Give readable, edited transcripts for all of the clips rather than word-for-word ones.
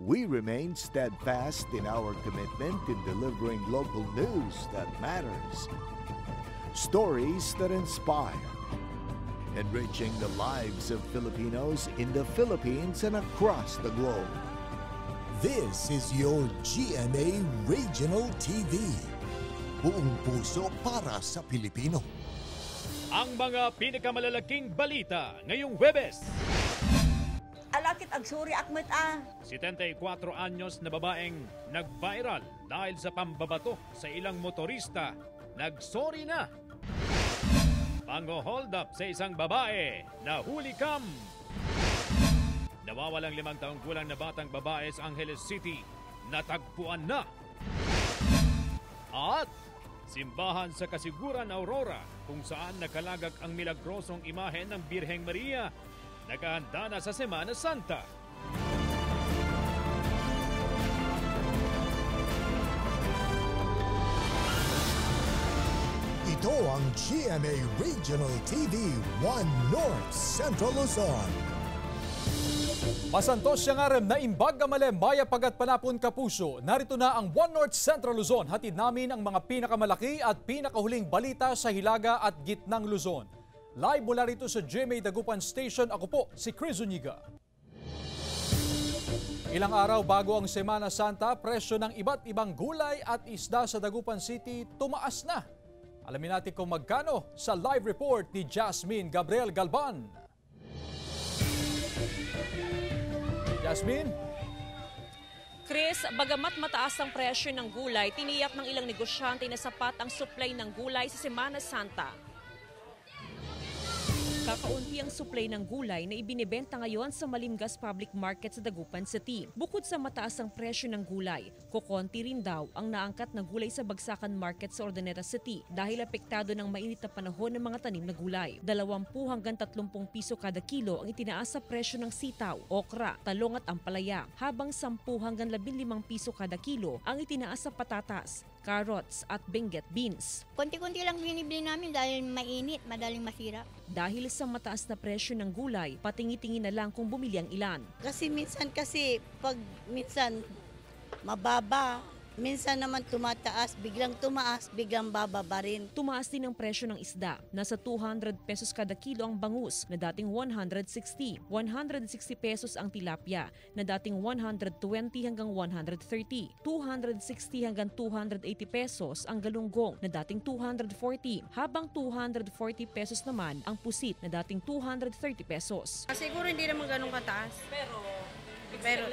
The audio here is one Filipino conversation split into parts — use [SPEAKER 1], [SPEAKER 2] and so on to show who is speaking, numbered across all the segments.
[SPEAKER 1] we remain steadfast in our commitment in delivering local news that matters. Stories that inspire. Enriching the lives of Filipinos in the Philippines and across the globe.
[SPEAKER 2] This is your GMA Regional TV. Buong puso para sa Pilipino.
[SPEAKER 3] Ang mga pinakamalalaking balita ngayong Huwebes.
[SPEAKER 4] Alakit agsuri akmet
[SPEAKER 3] 74 anyos na babaeng nag-viral dahil sa pambabato sa ilang motorista. Nagsorry na. Pang-hold up sa isang babae na hulikam. Nawawalang 5 taong gulang na batang babae sa Angeles City. Natagpuan na. At simbahan sa Kasiguran, Aurora, kung saan nakalagak ang milagrosong imahe ng Birheng Maria. Nakahanda na sa Semana Santa.
[SPEAKER 2] Ito ang GMA Regional TV 1 North Central Luzon.
[SPEAKER 5] Masantos siyang arem na imbag gamale maya pagat panapon kapuso. Narito na ang 1 North Central Luzon. Hatid namin ang mga pinakamalaki at pinakahuling balita sa Hilaga at Gitnang Luzon. Live mula rito sa GMA Dagupan Station, ako po si Chris Zuniga. Ilang araw bago ang Semana Santa, presyo ng iba't ibang gulay at isda sa Dagupan City tumaas na. Alamin natin kung magkano sa live report ni Jasmine Gabriel Galban. Jasmine?
[SPEAKER 6] Chris, bagamat mataas ang presyo ng gulay, tiniyak ng ilang negosyante na sapat ang supply ng gulay sa Semana Santa. Kakaunti ang supply ng gulay na ibinibenta ngayon sa Malimgas Public Market sa Dagupan City. Bukod sa mataas ang presyo ng gulay, kukonti rin daw ang naangkat na gulay sa Bagsakan Market sa Ordaneta City dahil apektado ng mainit na panahon ng mga tanim na gulay. 20 hanggang 30 piso kada kilo ang itinaas sa presyo ng sitaw, okra, talong at ampalaya, habang 10 hanggang 15 piso kada kilo ang itinaas sa patatas, carrots at benguet beans.
[SPEAKER 4] Konti-konti lang binibili namin dahil mainit, madaling masira.
[SPEAKER 6] Dahil sa mataas na presyo ng gulay, patingi-tingin na lang kung bumili ang ilan.
[SPEAKER 7] Kasi pag minsan mababa, minsan naman tumataas, biglang tumaas, biglang bababa rin.
[SPEAKER 6] Tumaas din ang presyo ng isda. Nasa 200 pesos kada kilo ang bangus na dating 160. 160 pesos ang tilapia na dating 120 hanggang 130. 260 hanggang 280 pesos ang galunggong na dating 240. Habang 240 pesos naman ang pusit na dating 230 pesos.
[SPEAKER 8] Siguro hindi naman ganun kataas. Pero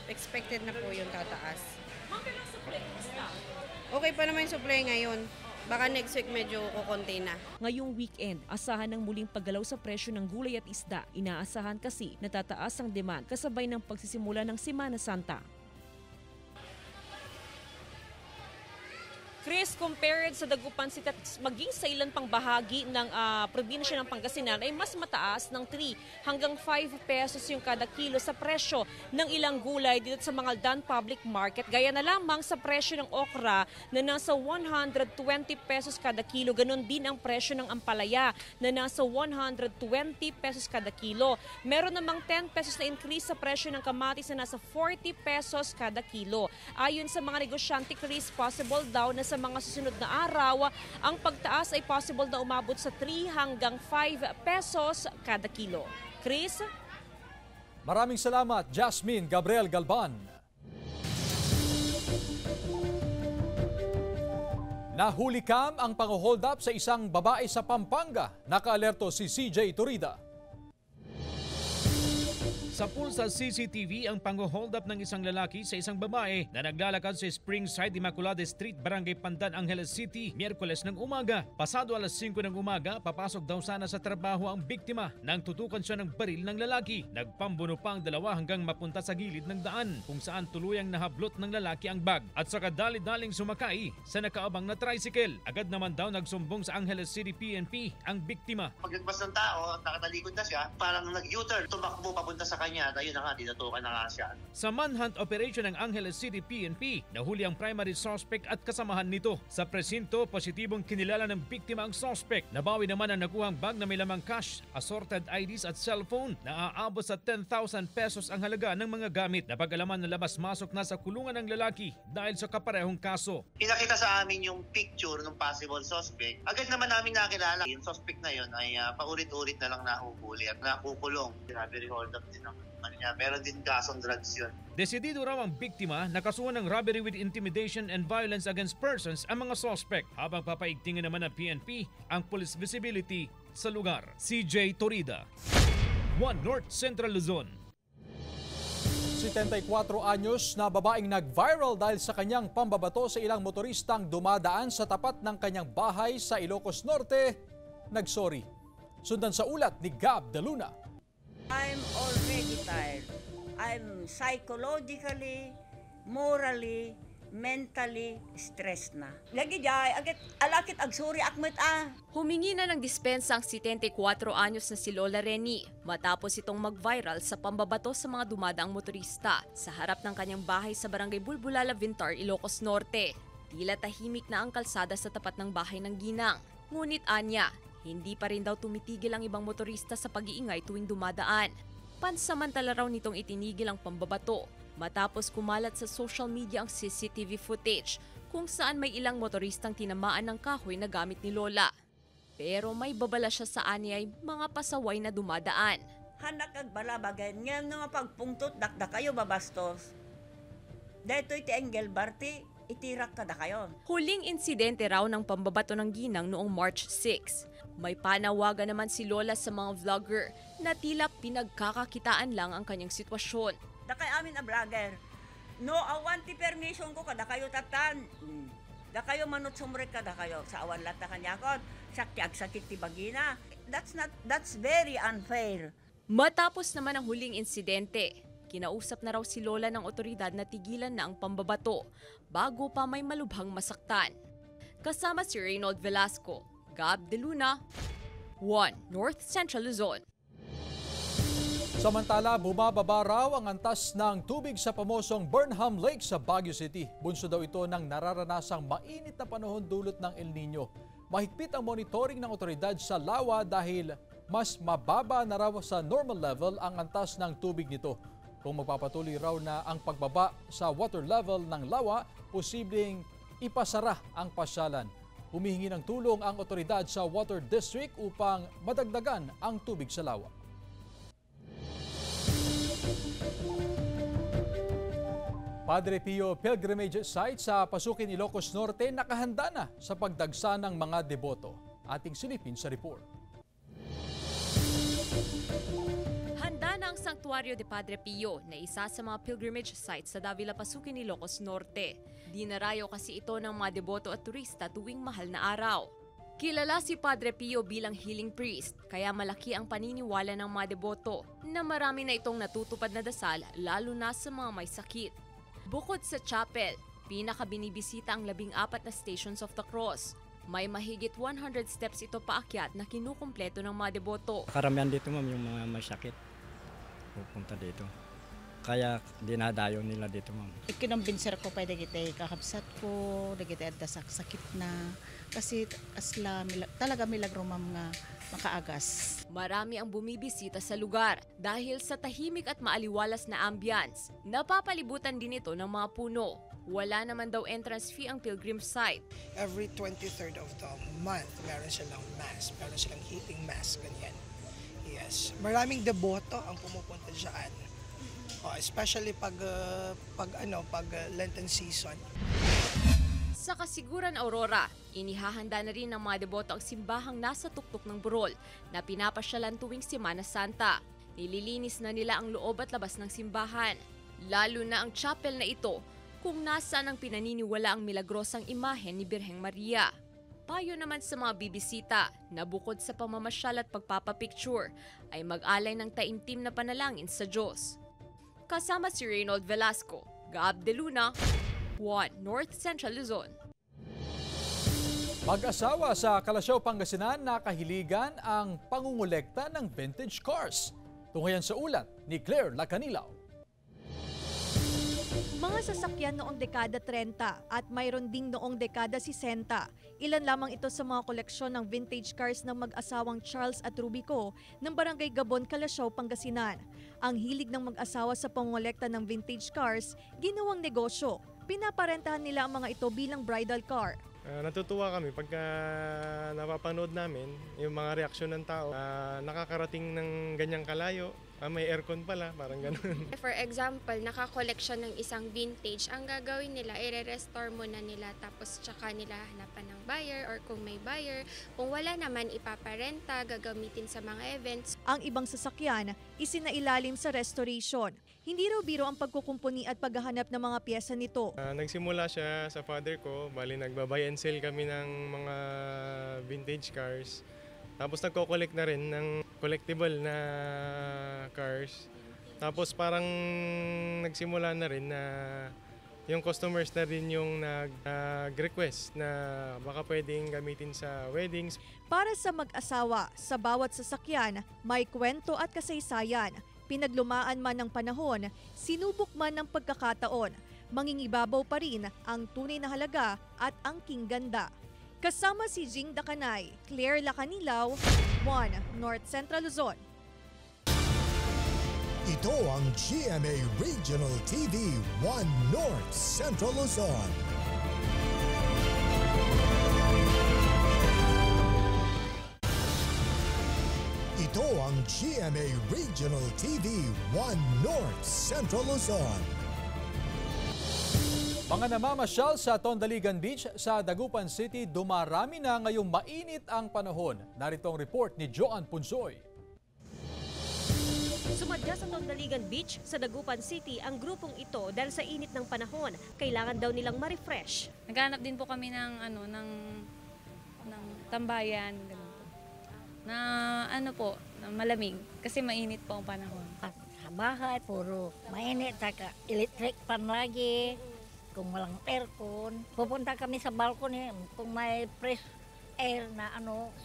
[SPEAKER 8] expected na po yung tataas. Okay pa naman yung supply ngayon. Baka next week medyo kukonti na.
[SPEAKER 6] Ngayong weekend, asahan ng muling paggalaw sa presyo ng gulay at isda. Inaasahan kasi na tataas ang demand kasabay ng pagsisimula ng Semana Santa. Chris, compared sa Dagupan City at maging sa ilan pang bahagi ng probinsya ng Pangasinan ay mas mataas ng 3 hanggang 5 pesos yung kada kilo sa presyo ng ilang gulay dito sa mga Dan Public Market. Gaya na lamang sa presyo ng okra na nasa 120 pesos kada kilo. Ganon din ang presyo ng ampalaya na nasa 120 pesos kada kilo. Meron namang 10 pesos na increase sa presyo ng kamatis na nasa 40 pesos kada kilo. Ayon sa mga negosyante, Chris, possible daw na sa mga susunod na araw, ang pagtaas ay possible na umabot sa 3 hanggang 5 pesos kada kilo. Chris?
[SPEAKER 5] Maraming salamat, Jasmine Gabriel Galban. Nahulikam ang pang-hold up sa isang babae sa Pampanga. Nakaalerto si CJ Turida.
[SPEAKER 3] Sa pulsa CCTV ang pang-hold up ng isang lalaki sa isang babae na naglalakad sa Springside, Immaculada Street, Barangay Pandan, Angeles City, Miyerkules ng umaga. Pasado alas 5 ng umaga, papasok daw sana sa trabaho ang biktima nang tutukan siya ng baril ng lalaki. Nagpambuno pa ang dalawa hanggang mapunta sa gilid ng daan kung saan tuluyang nahablot ng lalaki ang bag at saka dali-daling sumakay sa nakaabang na tricycle. Agad naman daw nagsumbong sa Angeles City PNP ang biktima.
[SPEAKER 9] Paglagpas ng tao, nakatalikod na siya, parang nag-U-turn, tumakbo papunta sa kanya at ayun na nga, tinutukan na nga siya.
[SPEAKER 3] Sa manhunt operation ng Angeles City PNP, nahuli ang primary suspect at kasamahan nito. Sa presinto, positibong kinilala ng biktima ang suspect. Nabawi naman ang nakuhang bag na may lamang cash, assorted IDs at cellphone na aabot sa 10,000 pesos ang halaga ng mga gamit. Napag-alaman na labas-masok na sa kulungan ng lalaki dahil sa kaparehong kaso.
[SPEAKER 9] Pinakita sa amin yung picture ng possible suspect. Agad naman namin nakilala. Yung suspect na yun ay paulit-ulit na lang nahuhuli at nakukulong. Robbery hold up din naman niya. Meron din kasong drugs yun.
[SPEAKER 3] Desidido raw ang biktima na kasuhan ng robbery with intimidation and violence against persons ang mga suspect, habang papaigtingin naman ng PNP ang police visibility sa lugar. CJ Torida, 1 North Central Luzon.
[SPEAKER 5] 74 anyos na babaeng nag-viral dahil sa kanyang pambabato sa ilang motoristang dumadaan sa tapat ng kanyang bahay sa Ilocos Norte, nagsorry. Sundan sa ulat ni Gab De Luna.
[SPEAKER 10] I'm already tired. I'm psychologically, morally, mentally stressed na. Lagi jay, agit alakit agsuri akmet
[SPEAKER 6] Humingi na ng dispensa ang 74 anyos na si Lola Reni matapos itong mag-viral sa pambabato sa mga dumadaang motorista sa harap ng kanyang bahay sa barangay Bulbulala, Vintar, Ilocos Norte. Tila tahimik na ang kalsada sa tapat ng bahay ng ginang. Ngunit anya, hindi pa rin daw tumitigil ang ibang motorista sa pag-iingay tuwing dumadaan. Pansamantala raw nitong itinigil ang pambabato matapos kumalat sa social media ang CCTV footage kung saan may ilang motoristang tinamaan ng kahoy na gamit ni Lola. Pero may babala siya sa anyay mga pasaway na dumadaan.
[SPEAKER 10] Hanak kag balabagan ngem nga pagpungtot dakda kayo babastos. Daytoy ti Engel Barti itirak kada kayo.
[SPEAKER 6] Huling insidente raw ng pambabato ng ginang noong March 6. May panawagan naman si Lola sa mga vlogger na tila pinagkakakitaan lang ang kanyang sitwasyon.
[SPEAKER 10] Dakay amin a vlogger. No awan ti permission ko kada kayo tatan. Da kayo manut sumrek kada kayo sa awan lata kanyakon. Sakti agsakit ti bagina. That's very unfair.
[SPEAKER 6] Matapos naman ang huling insidente, kinausap na raw si Lola ng otoridad na tigilan na ang pambabato bago pa may malubhang masaktan. Kasama si Reynold Velasco, Gab De Luna, 1 North Central Luzon.
[SPEAKER 5] Samantala, bumababa raw ang antas ng tubig sa pamosong Burnham Lake sa Baguio City. Bunso daw ito ng nararanasang mainit na panahon dulot ng El Nino. Mahigpit ang monitoring ng otoridad sa lawa dahil mas mababa na raw sa normal level ang antas ng tubig nito. Kung magpapatuloy raw na ang pagbaba sa water level ng lawa, posibleng ipasara ang pasyalan. Humihingi ng tulong ang otoridad sa Water District upang madagdagan ang tubig sa lawa. Padre Pio Pilgrimage Site sa Pasukin, Ilocos Norte nakahanda na sa pagdagsa ng mga deboto. Ating silipin sa report.
[SPEAKER 6] Handa na ang Sanctuario de Padre Pio na isa sa mga pilgrimage sites sa Davila, Pasukin, Ilocos Norte. Dinarayo kasi ito ng mga deboto at turista tuwing mahal na araw. Kilala si Padre Pio bilang healing priest, kaya malaki ang paniniwala ng mga deboto na marami na itong natutupad na dasal lalo na sa mga may sakit. Bukod sa chapel, pinakabinibisita ang 14 na Stations of the Cross. May mahigit 100 steps ito paakyat na kinukumpleto ng mga deboto.
[SPEAKER 11] Karamihan dito ma'am yung mga may sakit pupunta dito. Kaya dinadayo nila dito ma'am.
[SPEAKER 12] Ikinumbinser ko pa dagiti kakabsat ko, dagiti adda sakit na. Kasi talaga milagro ma'am nga makaagas.
[SPEAKER 6] Marami ang bumibisita sa lugar dahil sa tahimik at maaliwalas na ambience. Napapalibutan din ito ng mga puno. Wala naman daw entrance fee ang pilgrim site.
[SPEAKER 13] Every 23rd of the month, meron silang mass. Meron silang healing mass, ganyan. Yes. Maraming deboto ang pumupunta dyan. Especially pag Lenten season.
[SPEAKER 6] Sa Kasiguran, Aurora, inihahanda na rin ng mga deboto ang simbahang nasa tuktok ng burol na pinapasyalan tuwing Semana Santa. Nililinis na nila ang loob at labas ng simbahan. Lalo na ang chapel na ito kung nasaan ang pinaniniwala ang milagrosang imahen ni Birheng Maria. Payo naman sa mga bibisita na bukod sa pamamasyal at pagpapapicture ay mag-alay ng taimtim na panalangin sa Diyos. Kasama si Reynold Velasco, Gab De Luna, 1 North Central Luzon.
[SPEAKER 5] Mag-asawa sa Kalasyaw, Pangasinan nakahiligan ang pangungulekta ng vintage cars. Tunghayan sa ulat ni Claire Lacanilaw.
[SPEAKER 14] Mga sasakyan noong dekada 30 at mayroon ding noong dekada 60. Ilan lamang ito sa mga koleksyon ng vintage cars ng mag-asawang Charles at Rubico ng Barangay Gabon, Calasiao, Pangasinan. Ang hilig ng mag-asawa sa pangolekta ng vintage cars, ginawang negosyo. Pinaparentahan nila ang mga ito bilang bridal car.
[SPEAKER 15] Natutuwa kami pagka napapanood namin yung mga reaksyon ng tao. Nakakarating ng ganyang kalayo. May aircon pala, parang ganun.
[SPEAKER 16] For example, nakakoleksyon ng isang vintage, ang gagawin nila, i-restore muna nila tapos tsaka nila hanapan ng buyer or kung may buyer. Kung wala naman, ipaparenta, gagamitin sa mga events.
[SPEAKER 14] Ang ibang sasakyan, isinailalim sa restoration. Hindi raw biro ang pagkukumpuni at paghahanap ng mga piyesa nito.
[SPEAKER 15] Nagsimula siya sa father ko, bali nagba-buy and sell kami ng mga vintage cars. Tapos nagko-collect na rin ng collectible na cars. Tapos parang nagsimula na rin na yung customers na rin yung nag-request na baka pwedeng gamitin sa weddings.
[SPEAKER 14] Para sa mag-asawa, sa bawat sasakyan, may kwento at kasaysayan. Pinaglumaan man ng panahon, sinubok man ng pagkakataon, mangingibabaw pa rin ang tunay na halaga at angking ganda. Kasama si Jing Dakanay, Claire Lacanilaw, 1 North Central Luzon.
[SPEAKER 2] Ito ang GMA Regional TV 1 North Central Luzon. Ito ang GMA Regional TV 1 North Central Luzon.
[SPEAKER 5] Mga namamasyal sa Tondaligan Beach sa Dagupan City, dumarami na ngayong mainit ang panahon. Narito ang report ni Joan Punsoy.
[SPEAKER 6] Sumadya sa Tondaligan Beach sa Dagupan City ang grupong ito dahil sa init ng panahon. Kailangan daw nilang ma-refresh.
[SPEAKER 17] Naghanap din po kami ng tambayan na na malamig kasi mainit po ang panahon.
[SPEAKER 18] Sa bahay puro mainit, saka electric fan lagi. Kung walang aircon, pupunta kami sa balcony kung may fresh air na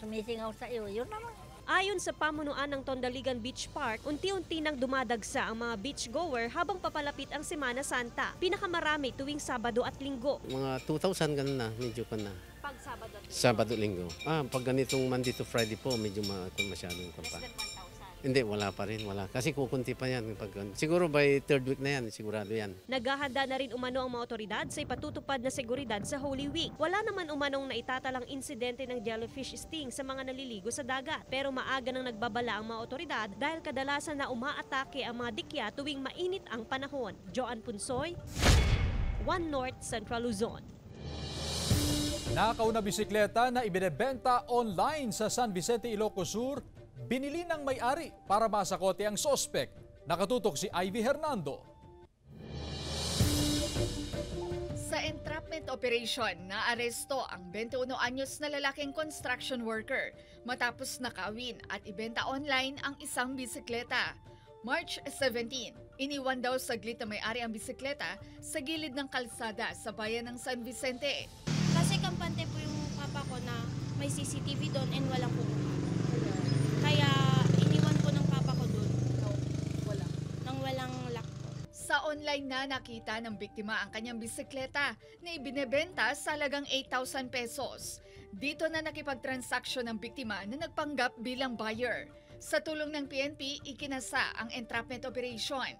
[SPEAKER 18] sumisingaw sa iyo, yun naman.
[SPEAKER 6] Ayon sa pamunuan ng Tondaligan Beach Park, unti-unti nang dumadagsa ang mga beachgoer habang papalapit ang Semana Santa. Pinakamarami tuwing Sabado at Linggo.
[SPEAKER 19] Mga 2,000 ganun na, medyo pa na.
[SPEAKER 6] Pag Sabado at Linggo?
[SPEAKER 19] Sabado, Linggo. Pag ganitong Monday to Friday po, medyo masyadong kumpa. Hindi, wala pa rin, wala. Kasi kukunti pa yan. Siguro by third week na yan, sigurado yan.
[SPEAKER 6] Naghahanda na rin umano ang mga otoridad sa ipatutupad na seguridad sa Holy Week. Wala naman umanong naitatalang insidente ng jellyfish sting sa mga naliligo sa dagat. Pero maaga nang nagbabala ang mga otoridad dahil kadalasan na umaatake ang mga dikya tuwing mainit ang panahon. Joan Punsoy, 1 North Central Luzon.
[SPEAKER 5] Nakaw na bisikleta na ibinebenta online sa San Vicente, Ilocos Sur, binili ng may-ari para masakote ang sospek. Nakatutok si Ivy Hernando.
[SPEAKER 20] Sa entrapment operation, naaresto ang 21 anyos na lalaking construction worker matapos nakawin at ibenta online ang isang bisikleta. March 17, iniwan daw saglit na may-ari ang bisikleta sa gilid ng kalsada sa bayan ng San Vicente.
[SPEAKER 16] Kasi kampante po yung papa ko na may CCTV doon and walang pumunta. Kaya iniwan po ng papa ko doon. Nang walang lock po.
[SPEAKER 20] Sa online na nakita ng biktima ang kanyang bisikleta na ibinebenta sa halagang 8,000 pesos. Dito na nakipagtransaksyon ng biktima na nagpanggap bilang buyer. Sa tulong ng PNP, ikinasa ang entrapment operation.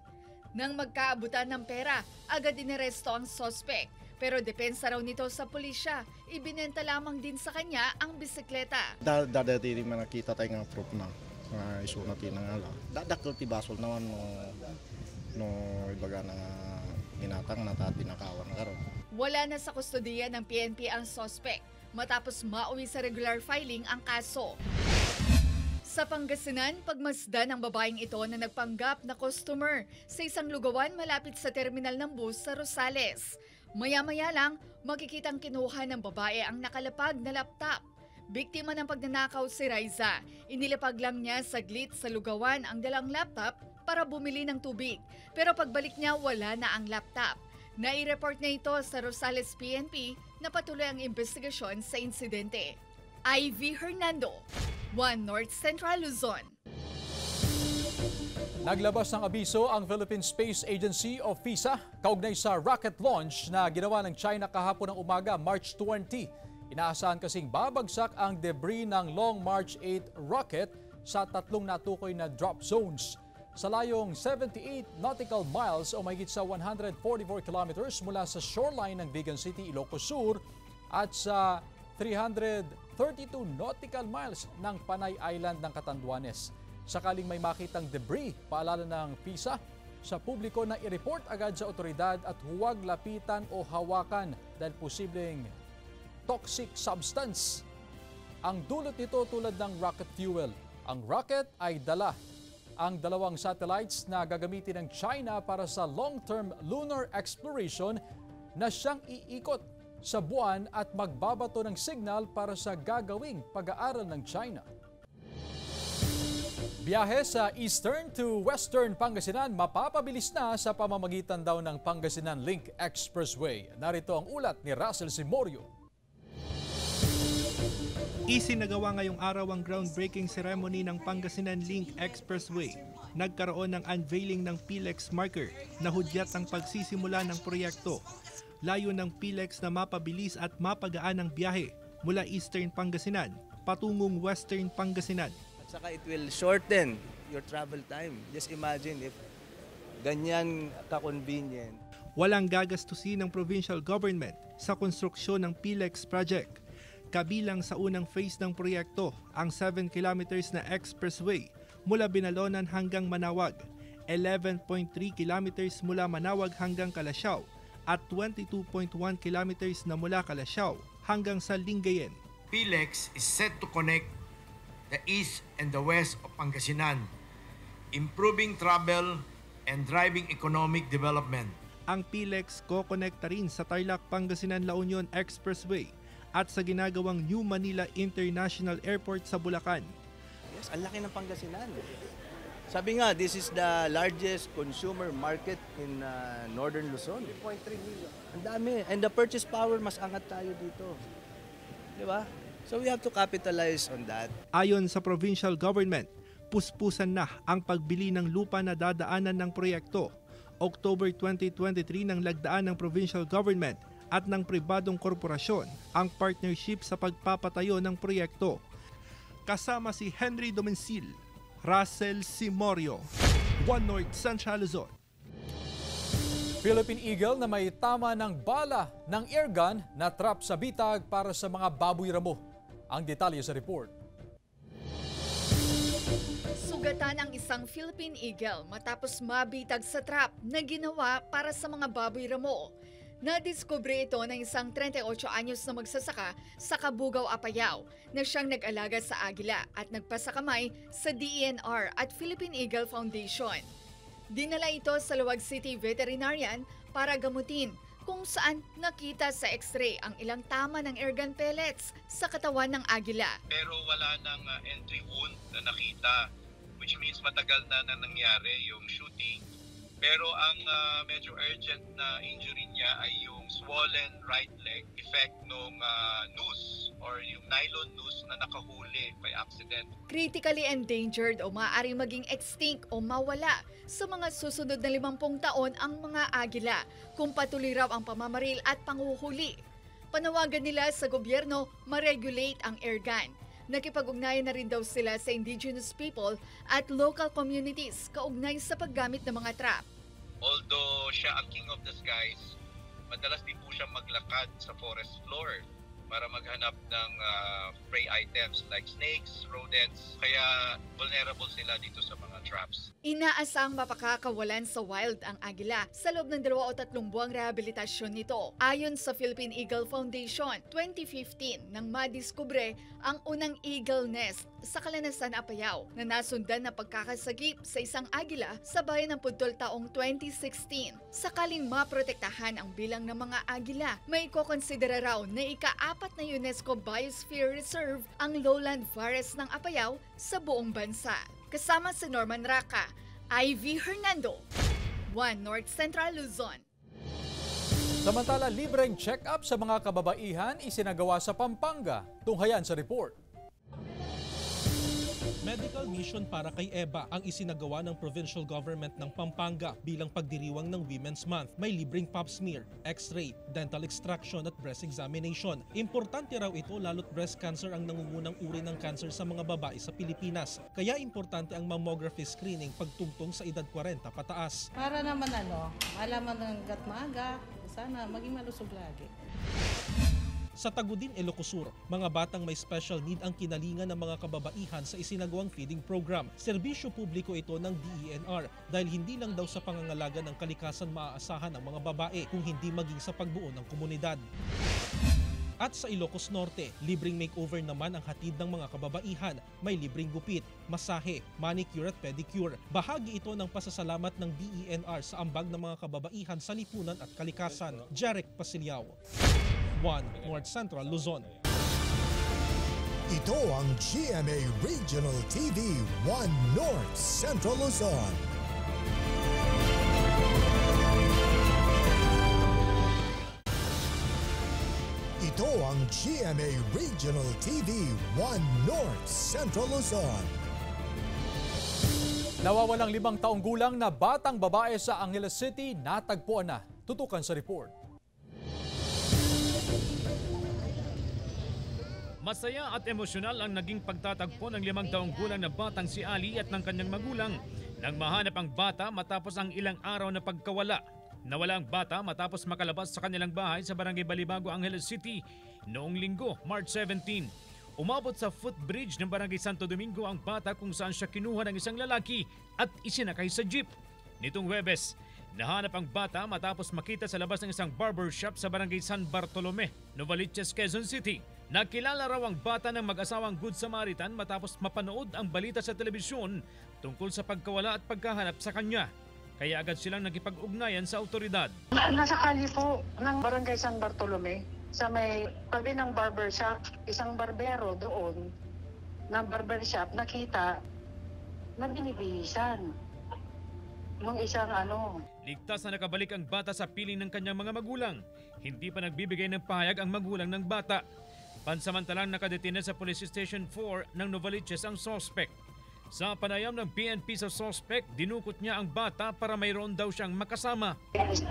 [SPEAKER 20] Nang magkaabutan ng pera, agad iniresto ang suspect. Pero depensa raw nito sa pulisya, ibinenta lamang din sa kanya ang bisikleta.
[SPEAKER 21] Dadati rin nakita tayo ng proof na iso natin ng ala. Dadakil ti basol naman no ibaga na inatang na tinakawan na karon.
[SPEAKER 20] Wala na sa kustodiya ng PNP ang suspect matapos mauwi sa regular filing ang kaso. Sa Pangasinan, pagmasdan ng babaeng ito na nagpanggap na customer sa isang lugawan malapit sa terminal ng bus sa Rosales. Maya-maya lang, makikitang kinuha ng babae ang nakalapag na laptop. Biktima ng pagnanakaw si Raiza. Inilapag lang niya saglit sa lugawan ang dalang laptop para bumili ng tubig. Pero pagbalik niya, wala na ang laptop. Nai-report na ito sa Rosales PNP na patuloy ang investigasyon sa insidente. Ivy Hernando, 1 North Central Luzon.
[SPEAKER 5] Naglabas ng abiso ang Philippine Space Agency o PhISA kaugnay sa rocket launch na ginawa ng China kahapon ng umaga, March 20. Inaasahan kasing babagsak ang debris ng Long March 8 rocket sa tatlong natukoy na drop zones. Sa layong 78 nautical miles o mahigit sa 144 kilometers mula sa shoreline ng Vigan City, Ilocos Sur at sa 332 nautical miles ng Panay Island ng Catanduanes. Sakaling may makitang debris, paalala ng PhISA sa publiko na i-report agad sa otoridad at huwag lapitan o hawakan dahil posibleng toxic substance. Ang dulot nito tulad ng rocket fuel. Ang rocket ay dala ang dalawang satellites na gagamitin ng China para sa long-term lunar exploration na siyang iikot sa buwan at magbabato ng signal para sa gagawing pag-aaral ng China. Biyahe sa Eastern to Western Pangasinan mapapabilis na sa pamamagitan daw ng Pangasinan Link Expressway. Narito ang ulat ni Russell Simorio.
[SPEAKER 1] Isinagawa ngayong araw ang groundbreaking ceremony ng Pangasinan Link Expressway. Nagkaroon ng unveiling ng PLEX marker na hudyat ang pagsisimula ng proyekto. Layo ng PLEX na mapabilis at mapagaan ang biyahe mula Eastern Pangasinan patungong Western Pangasinan.
[SPEAKER 22] Saka it will shorten your travel time. Just imagine if ganyan ka-convenient.
[SPEAKER 1] Walang gagastusin ng provincial government sa konstruksyon ng PLEX project. Kabilang sa unang phase ng proyekto ang 7 kilometers na expressway mula Binalonan hanggang Manawag, 11.3 kilometers mula Manawag hanggang Calasiao at 22.1 kilometers na mula Calasiao hanggang sa Lingayen.
[SPEAKER 23] PLEX is set to connect the east and the west of Pangasinan, improving travel and driving economic development.
[SPEAKER 1] Ang PLEX kokonekta rin sa Tarlac Pangasinan-La Union Expressway at sa ginagawang New Manila International Airport sa Bulacan.
[SPEAKER 22] Yes, ang laki ng Pangasinan. Sabi nga, this is the largest consumer market in Northern Luzon. 3.3 million. Ang dami. And the purchase power, mas angat tayo dito. Di ba? So we have to capitalize on that.
[SPEAKER 1] Ayon sa provincial government, puspusan na ang pagbili ng lupa na dadaanan ng proyekto. October 2023 nang lagdaan ng provincial government at ng pribadong korporasyon ang partnership sa pagpapatayo ng proyekto. Kasama si Henry Domencil, Russell Simorio, One North Central Luzon.
[SPEAKER 5] Philippine Eagle na may tama ng bala ng airgun na trap sa bitag para sa mga baboy ramo. Ang detalye sa report.
[SPEAKER 20] Sugatan ang isang Philippine Eagle matapos mabitag sa trap na ginawa para sa mga baboy ramo. Nadiskubre ito ng isang 38 anyos na magsasaka sa Cabugao, Apayao na siyang nag-alaga sa agila at nagpasakamay sa DENR at Philippine Eagle Foundation. Dinala ito sa Luwag City Veterinarian para gamutin kung saan nakita sa x-ray ang ilang tama ng airgun pellets sa katawan ng agila.
[SPEAKER 24] Pero wala nang entry wound na nakita, which means matagal na nangyari yung shooting. Pero ang medyo urgent na injury niya ay yung swollen right leg effect ng noose or yung nylon noose na nakahuli by accident.
[SPEAKER 20] Critically endangered o maaaring maging extinct o mawala sa mga susunod na 50 taon ang mga agila kung patuloy raw ang pamamaril at panghuhuli. Panawagan nila sa gobyerno ma-regulate ang airgun. Nakipag-ugnayan na rin daw sila sa indigenous people at local communities kaugnay sa paggamit ng mga trap.
[SPEAKER 24] Although siya ang king of the skies, madalas din po siya maglakad sa forest floor para maghanap ng prey items like snakes, rodents, kaya vulnerable sila dito sa mga traps.
[SPEAKER 20] Inaasang mapakakawalan sa wild ang agila sa loob ng 2 o 3 buwang rehabilitasyon nito. Ayon sa Philippine Eagle Foundation, 2015 nang madiskubre ang unang eagle nest sa Kalanasan, Apayao na nasundan na pagkakasagip sa isang agila sa bayan ng Puntol taong 2016. Sakaling maprotektahan ang bilang ng mga agila, may kokonsidera raw na ika-4 na UNESCO Biosphere Reserve ang lowland forest ng Apayao sa buong bansa. Kasama si Norman Raca, Ivy Hernando, One North Central Luzon.
[SPEAKER 5] Samantala, libreng check-up sa mga kababaihan isinagawa sa Pampanga. Tunghayan sa report.
[SPEAKER 1] Medical mission para kay Eva ang isinagawa ng provincial government ng Pampanga bilang pagdiriwang ng Women's Month. May libreng pap smear, x-ray, dental extraction at breast examination. Importante raw ito lalo't breast cancer ang nangungunang uri ng cancer sa mga babae sa Pilipinas. Kaya importante ang mammography screening pagtungtong sa edad 40 pataas.
[SPEAKER 4] Para naman malaman ng hanggat maaga, sana maging malusog lagi.
[SPEAKER 1] Sa Tagudin, Ilocosur, mga batang may special need ang kinalingan ng mga kababaihan sa isinagawang feeding program. Serbisyo publiko ito ng DENR dahil hindi lang daw sa pangangalaga ng kalikasan maaasahan ng mga babae kung hindi maging sa pagbuo ng komunidad. At sa Ilocos Norte, libreng makeover naman ang hatid ng mga kababaihan. May libreng gupit, masahe, manicure at pedicure. Bahagi ito ng pasasalamat ng DENR sa ambag ng mga kababaihan sa lipunan at kalikasan. Jarek Pasilyao, 1 North Central Luzon.
[SPEAKER 2] Ito ang GMA Regional TV 1 North Central Luzon. Ito ang GMA Regional TV 1 North Central Luzon.
[SPEAKER 5] Nawawalang 5 taong gulang na batang babae sa Angeles City natagpuan na. Tutukan sa report.
[SPEAKER 3] Masaya at emosyonal ang naging pagtatagpo ng 5 taong gulang na batang si Ali at ng kanyang magulang nang mahanap ang bata matapos ang ilang araw na pagkawala. Nawala ang bata matapos makalabas sa kanilang bahay sa Barangay Balibago, Angeles City noong Linggo, March 17. Umabot sa footbridge ng Barangay Santo Domingo ang bata kung saan siya kinuha ng isang lalaki at isinakay sa jeep. Nitong Huwebes, nahanap ang bata matapos makita sa labas ng isang barbershop sa Barangay San Bartolome, Novaliches, Quezon City. Nakilala raw ang bata ng mag-asawang Good Samaritan matapos mapanood ang balita sa telebisyon tungkol sa pagkawala at pagkahanap sa kanya. Kaya agad silang nakipag-ugnayan sa autoridad.
[SPEAKER 7] Nasa kali po ng Barangay San Bartolome, sa may tabi ng barbershop, isang barbero doon ng barbershop nakita na binibihisan ng isang
[SPEAKER 3] Ligtas na nakabalik ang bata sa piling ng kanyang mga magulang. Hindi pa nagbibigay ng pahayag ang magulang ng bata. Pansamantalang nakadetine sa Police Station 4 ng Novaliches ang suspect. Sa panayam ng PNP sa suspect, dinukot niya ang bata para mayroon daw siyang makasama.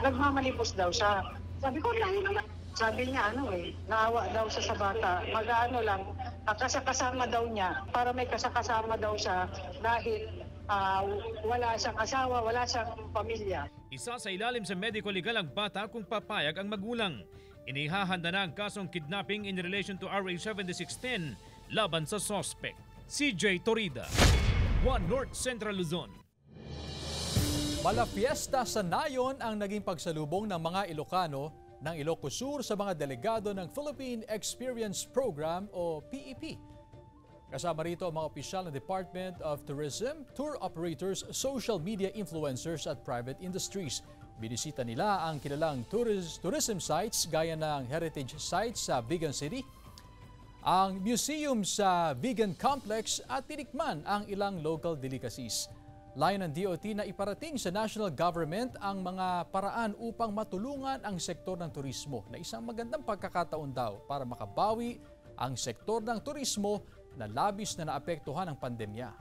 [SPEAKER 7] Nagmamalipos daw siya. Sabi ko, sabi niya naawa daw siya sa bata. Lang, kasakasama daw niya para may kasakasama daw siya dahil wala siyang asawa, wala siyang pamilya.
[SPEAKER 3] Isa sa ilalim sa medical legal ang bata kung papayag ang magulang. Inihahanda na ang kasong kidnapping in relation to RA 7610 laban sa suspect. CJ Torida, 1 North Central Luzon.
[SPEAKER 5] Malafiesta sa nayon ang naging pagsalubong ng mga Ilocano ng Ilocos Sur sa mga delegado ng Philippine Experience Program o PEP. Kasama rito ang mga opisyal ng Department of Tourism, tour operators, social media influencers at private industries. Binisita nila ang kilalang tourism sites gaya ng heritage sites sa Vigan City, ang museum sa Vigan Complex at tinikman ang ilang local delicacies. Layon ng DOT na iparating sa national government ang mga paraan upang matulungan ang sektor ng turismo na isang magandang pagkakataon daw para makabawi ang sektor ng turismo na labis na naapektuhan ng pandemya.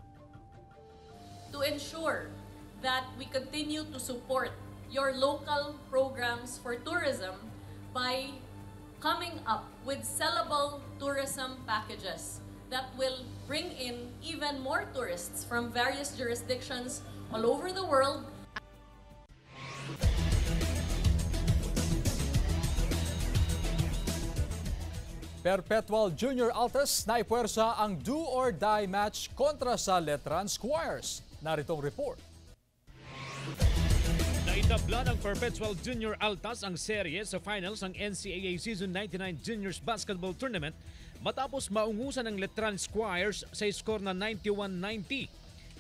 [SPEAKER 8] To ensure that we continue to support your local programs for tourism by coming up with sellable tourism packages that will bring in even more tourists from various jurisdictions all over the world.
[SPEAKER 5] Perpetual Junior Altas naipuwersa ang do-or-die match kontra sa Letran Squires. Naritong report.
[SPEAKER 3] Naitabla ng Perpetual Junior Altas ang serye sa finals ng NCAA Season 99 Juniors Basketball Tournament matapos maungusan ng Letran Squires sa score na 91-90.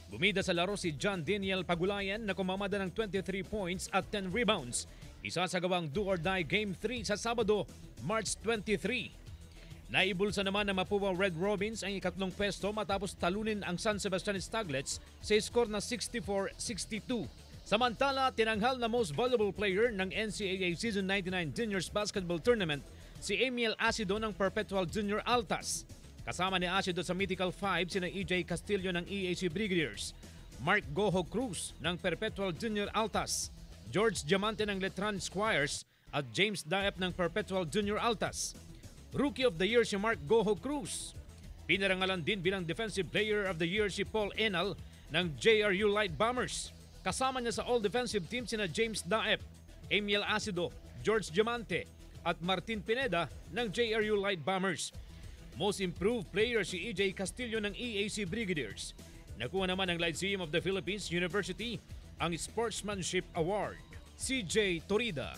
[SPEAKER 3] Bumida sa laro si John Daniel Pagulayan na kumamada ng 23 points at 10 rebounds. Isasagawang do-or-die Game 3 sa Sabado, March 23. Naibulsa naman ng Mapua Red Robins ang ikatlong pwesto matapos talunin ang San Sebastian Staglets sa score na 64-62. Samantala, tinanghal na most valuable player ng NCAA Season 99 Juniors Basketball Tournament si Emil Acido ng Perpetual Junior Altas. Kasama ni Asido sa Mythical Five sina EJ Castillo ng EAC Brigadiers, Mark Goho Cruz ng Perpetual Junior Altas, George Diamante ng Letran Squires at James Daep ng Perpetual Junior Altas. Rookie of the Year si Mark Goho Cruz. Pinarangalan din bilang Defensive Player of the Year si Paul Enal ng JRU Light Bombers. Kasama niya sa All-Defensive Team sina James Daep, Emil Asido, George Diamante at Martin Pineda ng JRU Light Bombers. Most Improved Player si EJ Castillo ng EAC Brigadiers. Nakuha naman ng Lyceum of the Philippines University ang Sportsmanship Award. CJ Torida,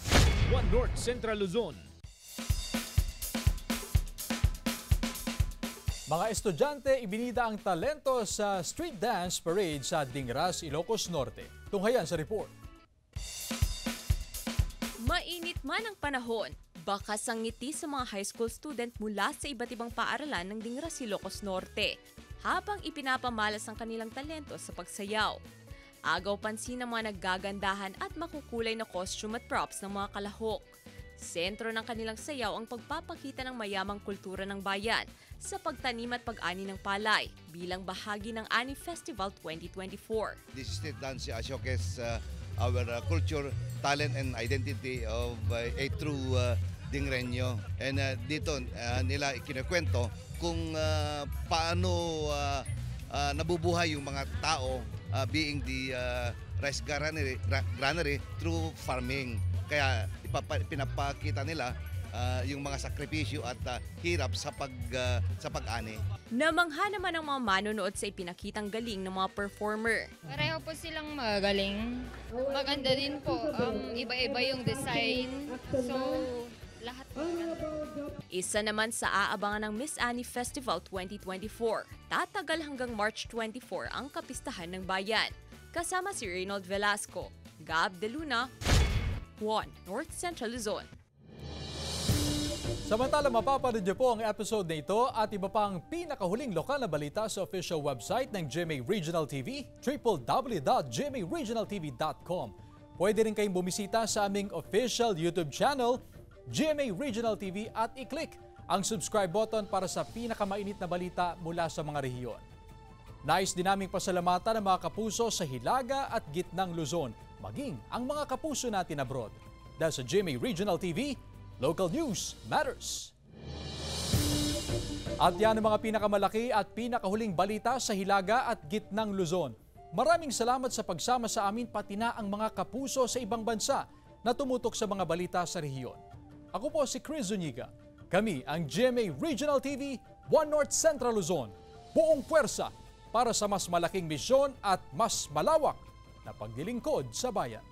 [SPEAKER 3] One North Central Luzon.
[SPEAKER 5] Mga estudyante ibinida ang talento sa street dance parade sa Dingras, Ilocos Norte. Tunghayan sa report.
[SPEAKER 9] Mainit man ang panahon, bakas ang ngiti sa mga high school student mula sa iba't ibang paaralan ng Dingras, Ilocos Norte habang ipinapamalas ang kanilang talento sa pagsayaw. Agaw pansin ng mga naggagandahan at makukulay na costume at props ng mga kalahok. Sentro ng kanilang sayaw ang pagpapakita ng mayamang kultura ng bayan sa pagtanim at pag-ani ng palay bilang bahagi ng Ani Festival 2024.
[SPEAKER 10] This street dance showcases our culture, talent and identity of a true Dingreño. And dito nila ikinukwento kung paano nabubuhay yung mga tao being the rice granary through farming. Kaya pinapakita nila yung mga sakripisyo at hirap sa pag-ani.
[SPEAKER 9] Namangha naman ang mga manonood sa ipinakitang galing ng mga performer.
[SPEAKER 11] Pareho po silang magaling. Maganda din po. Iba-iba yung design. So, lahat po maganda.
[SPEAKER 9] Isa naman sa aabangan ng Miss Annie Festival 2024. Tatagal hanggang March 24 ang kapistahan ng bayan. Kasama si Reynold Velasco, Gab De Luna, One North Central Luzon.
[SPEAKER 5] Samantala, mapapanood niyo po ang episode na ito at iba pang pinakahuling lokal na balita sa official website ng GMA Regional TV, www.gmaregionaltv.com. Pwede rin kayong bumisita sa aming official YouTube channel, GMA Regional TV, at i-click ang subscribe button para sa pinakamainit na balita mula sa mga rehiyon. Nais din naming pasalamatan ang mga kapuso sa Hilaga at Gitnang Luzon, maging ang mga kapuso natin abroad. Dahil sa GMA Regional TV, local news matters. At yan ang mga pinakamalaki at pinakahuling balita sa Hilaga at Gitnang Luzon. Maraming salamat sa pagsama sa amin pati na ang mga kapuso sa ibang bansa na tumutok sa mga balita sa rehiyon. Ako po si Chris Zuniga. Kami ang GMA Regional TV, One North Central Luzon. Buong puwersa para sa mas malaking misyon at mas malawak na paglilingkod sa bayan.